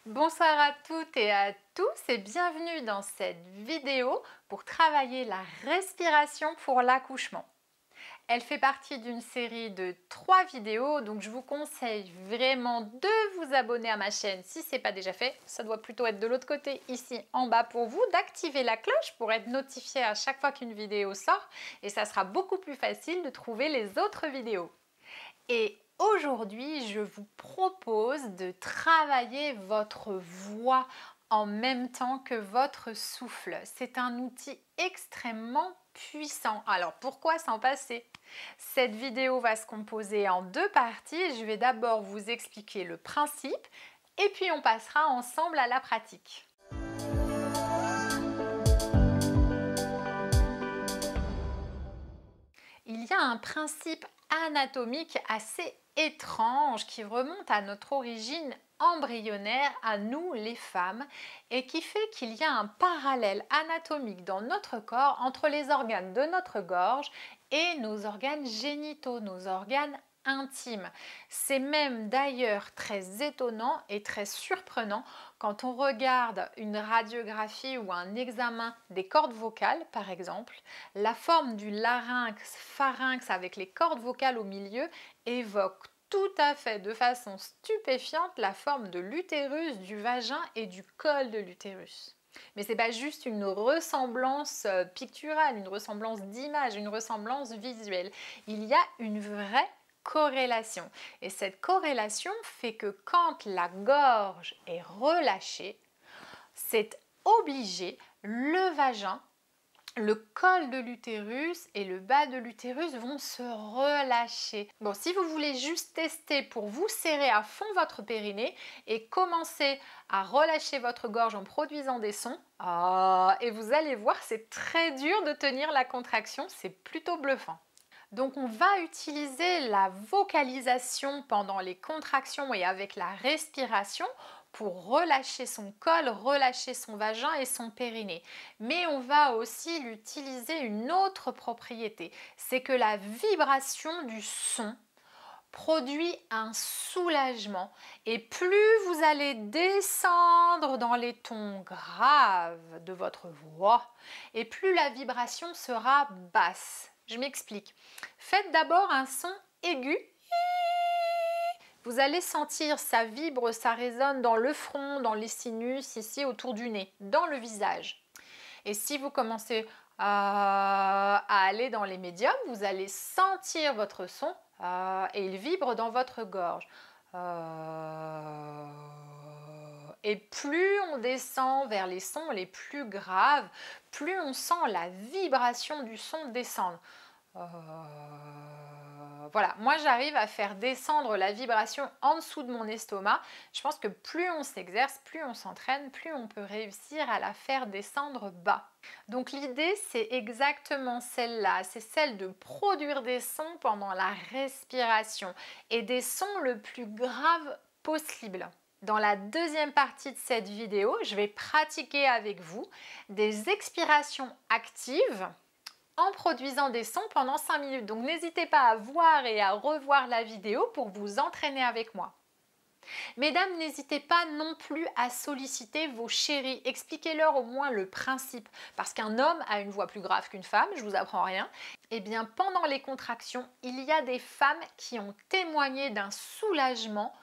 Bonsoir à toutes et à tous et bienvenue dans cette vidéo pour travailler la respiration pour l'accouchement. Elle fait partie d'une série de 3 vidéos, donc je vous conseille vraiment de vous abonner à ma chaîne si ce n'est pas déjà fait. Ça doit plutôt être de l'autre côté ici en bas pour vous, d'activer la cloche pour être notifié à chaque fois qu'une vidéo sort et ça sera beaucoup plus facile de trouver les autres vidéos. Et aujourd'hui, je vous propose de travailler votre voix en même temps que votre souffle. C'est un outil extrêmement puissant. Alors pourquoi s'en passer? Cette vidéo va se composer en 2 parties. Je vais d'abord vous expliquer le principe et puis on passera ensemble à la pratique. Il y a un principe anatomique assez étrange qui remonte à notre origine embryonnaire, à nous les femmes, et qui fait qu'il y a un parallèle anatomique dans notre corps entre les organes de notre gorge et nos organes génitaux, nos organes intimes. C'est même d'ailleurs très étonnant et très surprenant quand on regarde une radiographie ou un examen des cordes vocales par exemple. La forme du larynx, pharynx avec les cordes vocales au milieu évoque tout à fait de façon stupéfiante la forme de l'utérus, du vagin et du col de l'utérus. Mais ce n'est pas juste une ressemblance picturale, une ressemblance d'image, une ressemblance visuelle. Il y a une vraie corrélation. Et cette corrélation fait que quand la gorge est relâchée, c'est obligé, le vagin, le col de l'utérus et le bas de l'utérus vont se relâcher. Bon, si vous voulez juste tester pour vous serrer à fond votre périnée et commencer à relâcher votre gorge en produisant des sons, et vous allez voir, c'est très dur de tenir la contraction, c'est plutôt bluffant. Donc on va utiliser la vocalisation pendant les contractions et avec la respiration pour relâcher son col, relâcher son vagin et son périnée. Mais on va aussi l'utiliser une autre propriété, c'est que la vibration du son produit un soulagement et plus vous allez descendre dans les tons graves de votre voix et plus la vibration sera basse. Je m'explique. Faites d'abord un son aigu. Vous allez sentir ça vibre, ça résonne dans le front, dans les sinus, ici autour du nez, dans le visage. Et si vous commencez à aller dans les médiums, vous allez sentir votre son et il vibre dans votre gorge. Et plus on descend vers les sons les plus graves, plus on sent la vibration du son descendre. Voilà, moi j'arrive à faire descendre la vibration en dessous de mon estomac. Je pense que plus on s'exerce, plus on s'entraîne, plus on peut réussir à la faire descendre bas. Donc l'idée c'est exactement celle-là, c'est celle de produire des sons pendant la respiration et des sons le plus graves possible. Dans la deuxième partie de cette vidéo, je vais pratiquer avec vous des expirations actives en produisant des sons pendant 5 minutes. Donc n'hésitez pas à voir et à revoir la vidéo pour vous entraîner avec moi. Mesdames, n'hésitez pas non plus à solliciter vos chéris. Expliquez-leur au moins le principe. Parce qu'un homme a une voix plus grave qu'une femme, je vous apprends rien. Eh bien, pendant les contractions, il y a des femmes qui ont témoigné d'un soulagement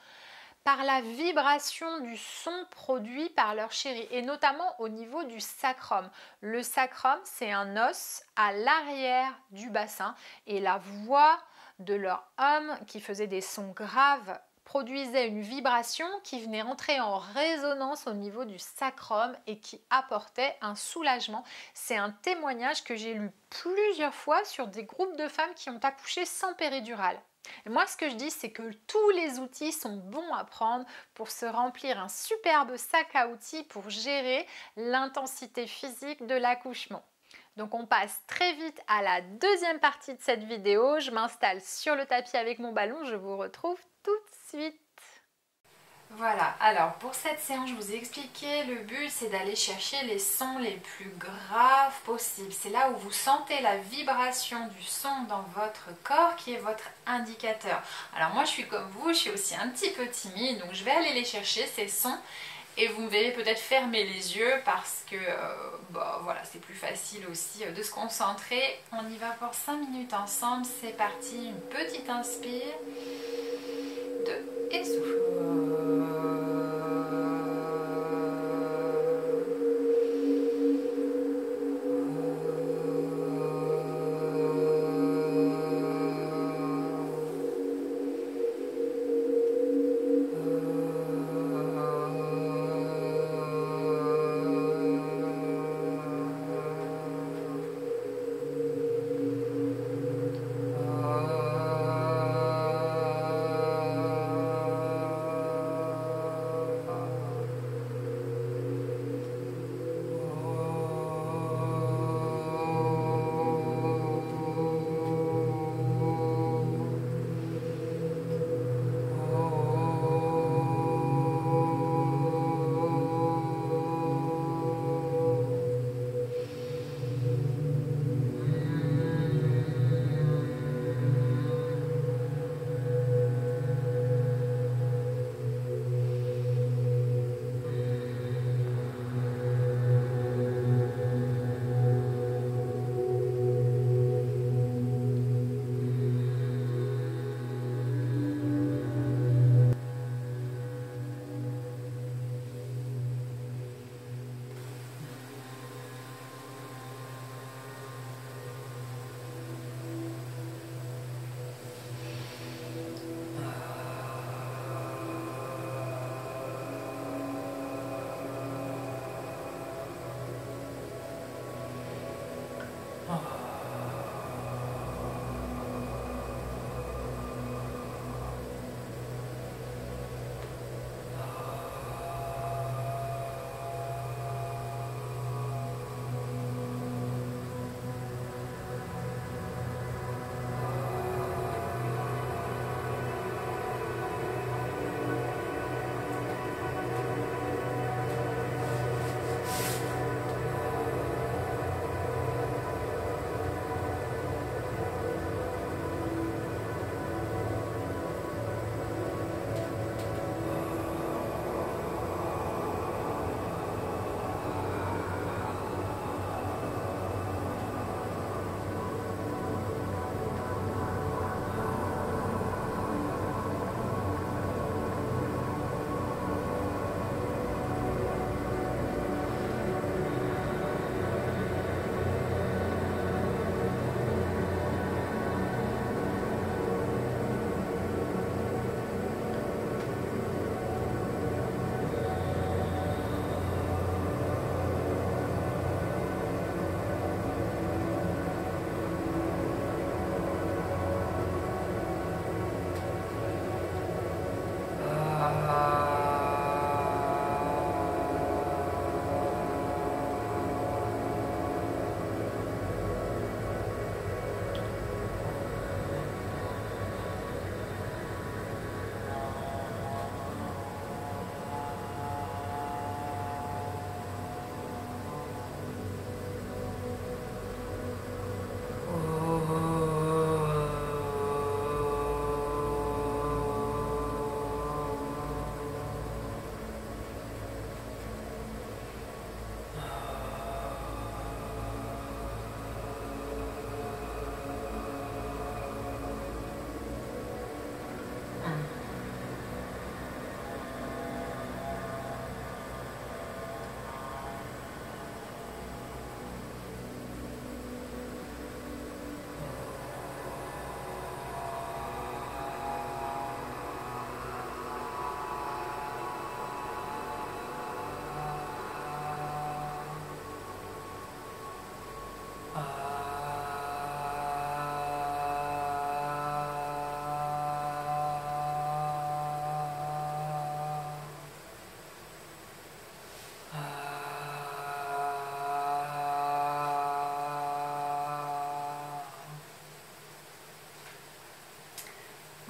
par la vibration du son produit par leur chéri et notamment au niveau du sacrum. Le sacrum, c'est un os à l'arrière du bassin et la voix de leur homme qui faisait des sons graves produisait une vibration qui venait entrer en résonance au niveau du sacrum et qui apportait un soulagement. C'est un témoignage que j'ai lu plusieurs fois sur des groupes de femmes qui ont accouché sans péridurale. Et moi, ce que je dis, c'est que tous les outils sont bons à prendre pour se remplir un superbe sac à outils pour gérer l'intensité physique de l'accouchement. Donc on passe très vite à la deuxième partie de cette vidéo. Je m'installe sur le tapis avec mon ballon. Je vous retrouve tout de suite. Voilà, alors pour cette séance, je vous ai expliqué, le but c'est d'aller chercher les sons les plus graves possibles. C'est là où vous sentez la vibration du son dans votre corps qui est votre indicateur. Alors moi je suis comme vous, je suis aussi un petit peu timide, donc je vais aller les chercher ces sons Et vous me verrez peut-être fermer les yeux parce que voilà, c'est plus facile aussi de se concentrer. On y va pour 5 minutes ensemble. C'est parti, une petite inspire, 2 et souffle.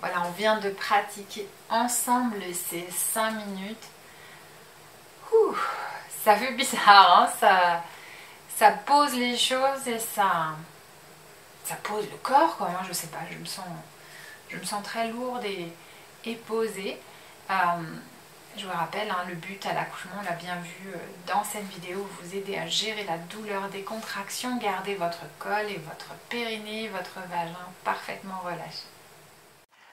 Voilà, on vient de pratiquer ensemble ces 5 minutes. Ouh, ça fait bizarre, hein, ça pose les choses et ça pose le corps, quoi. Moi, je sais pas, je me sens très lourde et posée. Je vous rappelle, hein, le but à l'accouchement, on l'a bien vu dans cette vidéo, vous aider à gérer la douleur des contractions, garder votre col et votre périnée, votre vagin parfaitement relâché.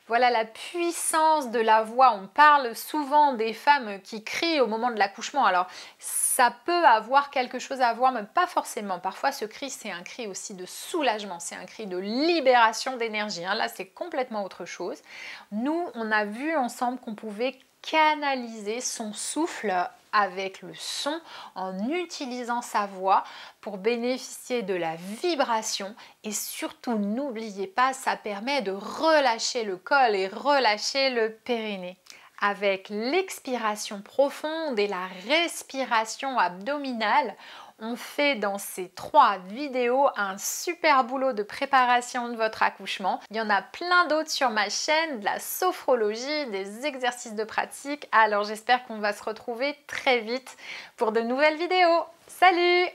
Voilà la puissance de la voix. On parle souvent des femmes qui crient au moment de l'accouchement. Alors, ça peut avoir quelque chose à voir, mais pas forcément. Parfois, ce cri, c'est un cri aussi de soulagement, c'est un cri de libération d'énergie. Hein. Là, c'est complètement autre chose. Nous, on a vu ensemble qu'on pouvait canaliser son souffle avec le son en utilisant sa voix pour bénéficier de la vibration et surtout n'oubliez pas, ça permet de relâcher le col et relâcher le périnée. Avec l'expiration profonde et la respiration abdominale, on fait dans ces 3 vidéos un super boulot de préparation de votre accouchement. Il y en a plein d'autres sur ma chaîne, de la sophrologie, des exercices de pratique. Alors j'espère qu'on va se retrouver très vite pour de nouvelles vidéos. Salut!